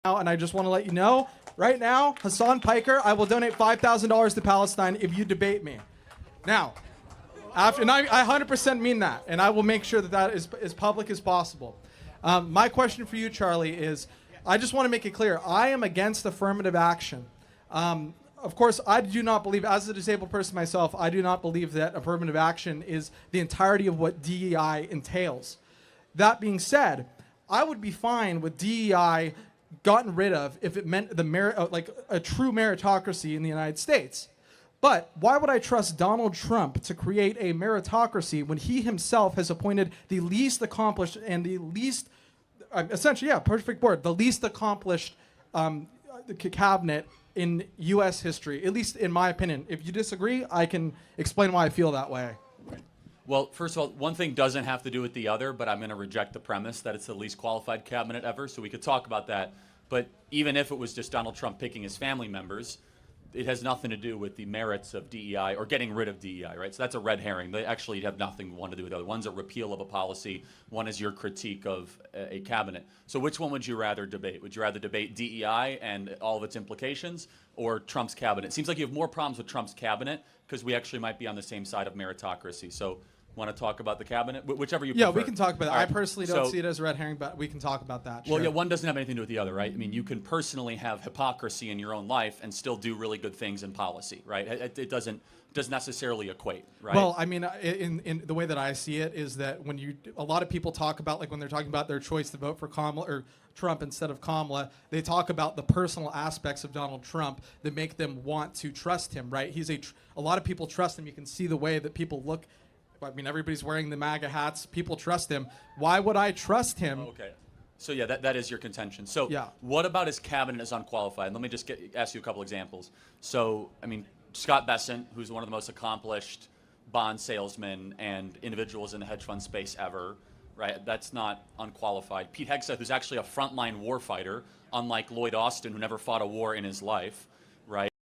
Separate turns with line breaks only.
And I just want to let you know, right now, Hassan Piker, I will donate $5,000 to Palestine if you debate me. Now, and I 100% mean that, and I will make sure that that is as public as possible. My question for you, Charlie, is I just want to make it clear, I am against affirmative action. Of course, I do not believe, as a disabled person myself, I do not believe that affirmative action is the entirety of what DEI entails. That being said, I would be fine with DEI gotten rid of if it meant like a true meritocracy in the United States. But why would I trust Donald Trump to create a meritocracy when he himself has appointed the least accomplished and the least, essentially, yeah, perfect word, the least accomplished cabinet in U.S. history, at least in my opinion. If you disagree, I can explain why I feel that way.
Well, first of all, one thing doesn't have to do with the other, but I'm going to reject the premise that it's the least qualified cabinet ever, so we could talk about that. But even if it was just Donald Trump picking his family members, it has nothing to do with the merits of DEI or getting rid of DEI, right? So that's a red herring. They actually have nothing one to do with the other. One's a repeal of a policy. One is your critique of a cabinet. So which one would you rather debate? Would you rather debate DEI and all of its implications or Trump's cabinet? It seems like you have more problems with Trump's cabinet because we actually might be on the same side of meritocracy. So want to talk about the cabinet? Whichever you prefer.
Yeah, we can talk about that.
Right.
I personally don't see it as a red herring, but we can talk about that.
Well,
sure.
yeah, one doesn't have anything to do with the other, right? I mean, you can personally have hypocrisy in your own life and still do really good things in policy, right? It doesn't necessarily equate, right?
Well, I mean, in the way that I see it is that when a lot of people talk about, like when they're talking about their choice to vote for Kamala or Trump instead of Kamala, they talk about the personal aspects of Donald Trump that make them want to trust him, right? A lot of people trust him. You can see the way that people look. I mean, everybody's wearing the MAGA hats. People trust him. Why would I trust him?
Okay. So, yeah, that is your contention. So
yeah.
What about his cabinet is unqualified? Let me just ask you a couple examples. So, I mean, Scott Bessent, who's one of the most accomplished bond salesmen and individuals in the hedge fund space ever, right? That's not unqualified. Pete Hegseth, who's actually a frontline warfighter, unlike Lloyd Austin, who never fought a war in his life.